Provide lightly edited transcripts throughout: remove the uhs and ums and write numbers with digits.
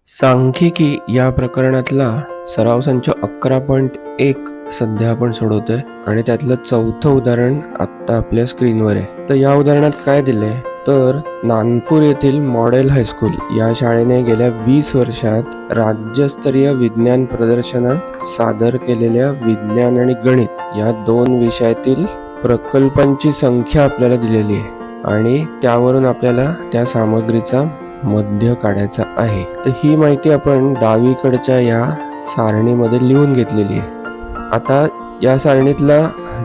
सांख्यिकी या प्रकरणातला सराव संच 11.1 सध्या आपण सोडवतोय आणि त्यातलं चौथं उदाहरण आत्ता आपल्या स्क्रीनवर आहे. तर या उदाहरणात काय दिलंय तर नागपूर येथील मॉडेल हायस्कूल या शाळेने गेल्या 20 वर्षात राज्यस्तरीय विज्ञान प्रदर्शनात सादर केलेल्या विज्ञान आणि गणित या 2 विषयातील प्रकल्पांची संख्या आपल्याला दिलेली आहे आणि त्यावरून आपल्याला त्या सामग्रीचा मध्य काढायचा आहे. तर ही माहिती आपण डावीकडच्या या सारणीमध्ये लिहून घेतलेली आहे. आता या सारणीतला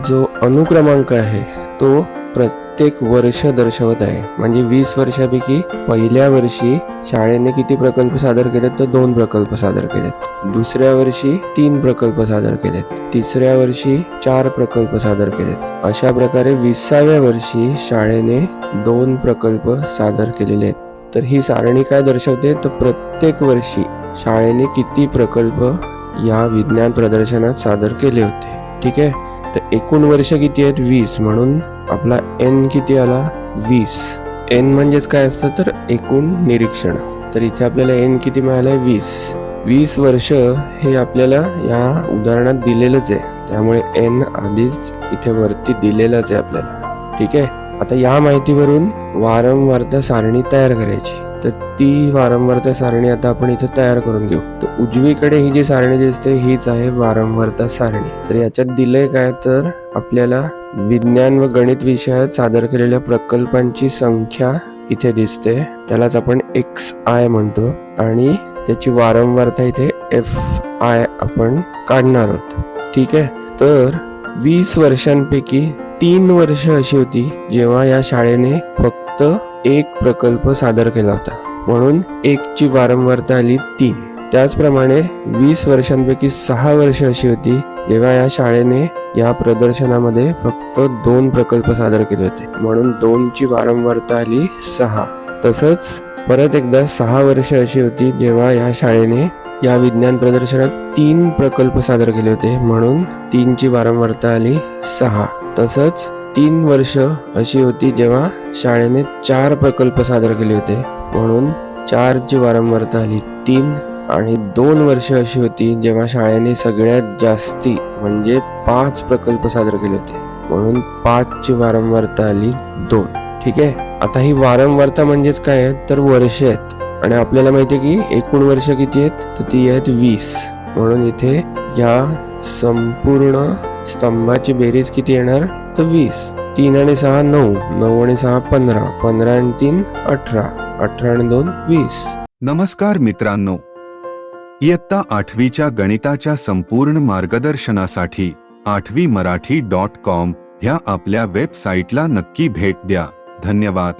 जो अनुक्रमांक आहे तो प्रत्येक वर्ष दर्शवत आहे. म्हणजे 20 वर्षापैकी पहिल्या वर्षी शाळेने किती प्रकल्प सादर केलेत तर 2 प्रकल्प सादर केलेत. दुसऱ्या वर्षी 3 प्रकल्प सादर केलेत. तिसऱ्या वर्षी 4 प्रकल्प सादर केलेत. अशा प्रकारे 20व्या वर्षी शाळेने 2 प्रकल्प सादर केलेले आहेत. तर ही सारणी काय दर्शवते तर प्रत्येक वर्षी शाळेने किती प्रकल्प या विज्ञान प्रदर्शनात सादर केले होते. ठीक आहे. तर एकूण वर्ष किती आहेत 20, म्हणून आपला n किती आला 20. n म्हणजेच काय असतं तर एकूण निरीक्षण. तर इथे आपल्याला n किती मिळालंय 20 वर्ष हे आपल्याला या उदाहरणात दिलेलंच आहे. त्यामुळे n आधीच इथे वरती दिलेलंच आहे आपल्याला. ठीक आहे. आता या माहितीवरून वारंवारता सारणी तयार करायची. तर ती वारंवारता सारणी आता आपण इथे तयार करून घेऊ. तर उजवीकडे ही जी सारणी दिसते हीच आहे वारंवारता सारणी. तर याच्यात दिलंय काय तर आपल्याला विज्ञान व गणित विषयात सादर केलेल्या प्रकल्पांची संख्या इथे दिसते. त्यालाच आपण xi म्हणतो आणि त्याची वारंवारता इथे fi आपण काढणार आहोत. ठीक आहे. तर 20 वर्षांपैकी 3 वर्ष अशी होती जेव्हा या शाळेने फक्त 1 प्रकल्प सादर केला होता, म्हणून 1 ची वारंवारता आली 3. त्याचप्रमाणे 20 वर्षांपैकी 6 वर्ष अशी होती जेव्हा या शाळेने या प्रदर्शनामध्ये फक्त 2 प्रकल्प सादर केले होते, म्हणून 2 ची वारंवारता आली 6. तसंच परत एकदा 6 वर्ष अशी होती जेव्हा या शाळेने या विज्ञान प्रदर्शनात 3 प्रकल्प सादर केले होते, म्हणून 3 ची वारंवारता आली 6. तसंच 3 वर्ष अशी होती जेव्हा शाळेने 4 प्रकल्प सादर केले होते, म्हणून 4 ची वारंवारता आली 3. आणि 2 वर्ष अशी होती जेव्हा शाळेने सगळ्यात जास्ती म्हणजे 5 प्रकल्प सादर केले होते, म्हणून 5 ची वारंवारता आली 2. ठीक आहे. आता ही वारंवारता म्हणजेच काय आहे तर वर्ष आहेत आणि आपल्याला माहिती आहे की एकूण वर्ष किती आहेत तर ती आहेत 20, म्हणून इथे या संपूर्ण स्तंभाची बेरीज किती येणार तर 20. 3 आणि 6 9, 9 आणि 6 15, 15 आणि 3 18, 18 आणि 2 20. नमस्कार मित्रांनो, इयत्ता 8वीच्या गणिताच्या संपूर्ण मार्गदर्शनासाठी 8वीमराठी.com ह्या आपल्या वेबसाईटला नक्की भेट द्या. धन्यवाद.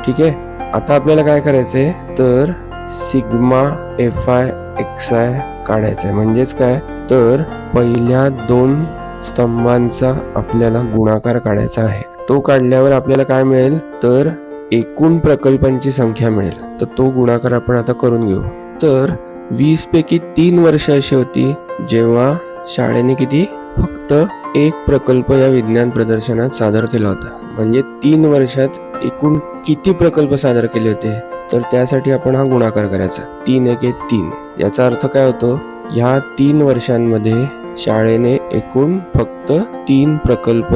ठीक आहे. आता आपल्याला काय करायचंय तर सिग्मा fi xi काढायचंय. म्हणजेच काय तर पहिल्या 2 स्तंभांचा आपल्याला गुणाकार काढायचा आहे. तो काढल्यावर आपल्याला काय मिळेल तर एकूण प्रकल्पांची संख्या मिळेल. तर तो गुणाकार आपण आता करून घेऊ. तर 20 पैकी 3 वर्ष अशी होती जेव्हा शाळेने किती फक्त 1 प्रकल्प या विज्ञान प्रदर्शनात सादर केला होता. म्हणजे 3 वर्षात एकूण किती प्रकल्प सादर केले होते तर त्यासाठी आपण हा गुणाकार करायचा. 3 1 3. याचा अर्थ काय होतो ह्या 3 वर्षांमध्ये शाळेने एकूण फक्त 3 प्रकल्प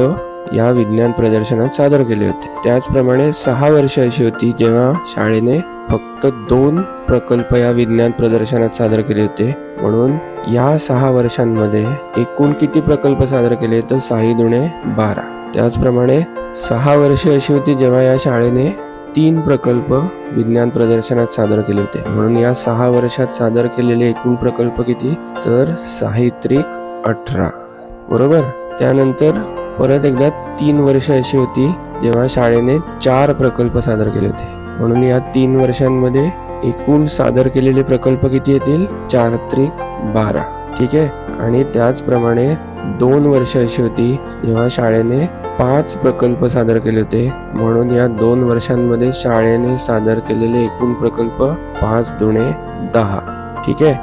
या विज्ञान प्रदर्शनात सादर केले होते. त्याचप्रमाणे 6 वर्ष अशी होती जेव्हा शाळेने फक्त 2 प्रकल्प या विज्ञान प्रदर्शनात सादर केले होते, म्हणून या 6 वर्षांमध्ये एकूण किती प्रकल्प सादर केले तर 6 दुणे 12. त्याचप्रमाणे 6 वर्ष अशी होती जेव्हा या शाळेने 3 प्रकल्प विज्ञान प्रदर्शनात सादर केले होते, म्हणून या 6 वर्षात सादर केलेले एकूण प्रकल्प किती तर 6 त्रिक 18. बरोबर. त्यानंतर परत एकदा 3 वर्ष अशी होती जेव्हा शाळेने 4 प्रकल्प सादर केले होते, म्हणून या 3 वर्षांमध्ये एकूण सादर केलेले प्रकल्प किती येतील 4 त्रिक 12. ठीक आहे. आणि त्याचप्रमाणे 2 वर्ष अशी होती जेव्हा शाळेने 5 प्रकल्प सादर केले होते, म्हणून या 2 वर्षांमध्ये शाळेने सादर केलेले एकूण प्रकल्प 5 दुणे 10. ठीक आहे.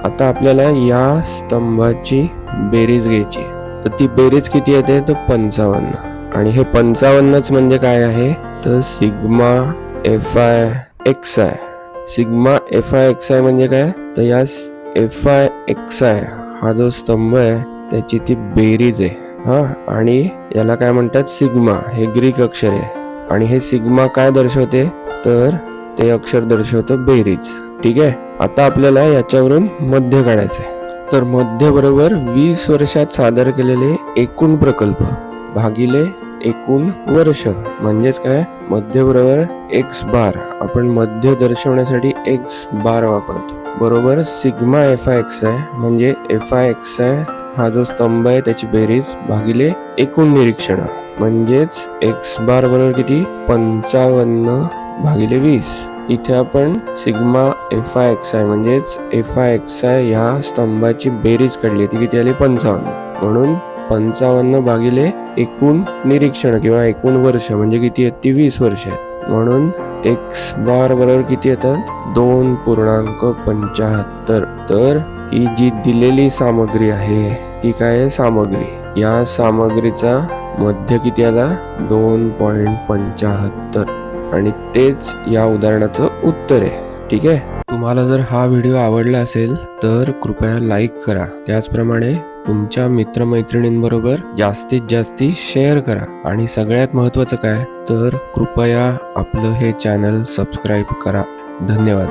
आता आपल्याला या स्तंभाची बेरीज घ्यायची. तर ती बेरीज किती येते तर 55. आणि हे 55च म्हणजे काय आहे तर sigma fi xi sigma FI म्हणजे काय, तर या FI हा जो स्तंभ आहे त्याची ती बेरीज आहे. हा, आणि याला काय म्हणतात, सिग्मा. हे ग्रीक अक्षर आहे आणि हे सिग्मा काय दर्शवते, तर ते अक्षर दर्शवतं बेरीज. ठीक आहे. आता आपल्याला याच्यावरून मध्य काढायचंय. तर मध्य बरोबर 20 वर्षात सादर केलेले एकूण प्रकल्प भागिले एकूण वर्ष, म्हणजेच काय, मध्य बरोबर x बार. आपण मध्य दर्शवण्यासाठी x बार वापरतो. बरोबर सिग्मा FI म्हणजे FI हा जो स्तंभ आहे त्याची बेरीज भागिले एकूण निरीक्षण, म्हणजेच x बार बरोबर किती, 55 भागिले 20. इथे आपण सिग्मा FI म्हणजेच FI ह्या स्तंभाची बेरीज काढली, ती किती आली, 55. म्हणून 55 भागिले एकूण निरीक्षण किंवा एकूण वर्ष म्हणजे किती आहेत, ती 20 वर्ष आहेत. म्हणून x बार बरोबर किती येतात, 2.75. तर ही जी दिलेली सामग्री आहे ही काय आहे, सामग्री. या सामग्रीचा मध्य किती आला, 2.75. आणि तेच या उदाहरणाचं उत्तर आहे. ठीक आहे. तुम्हाला जर हा व्हिडिओ आवडला असेल तर कृपया लाईक करा. त्याचप्रमाणे तुमच्या मित्रमैत्रिणींबरोबर जास्तीत जास्त शेअर करा. आणि सगळ्यात महत्त्वाचं काय, तर कृपया आपलं हे चॅनल सबस्क्राईब करा. धन्यवाद.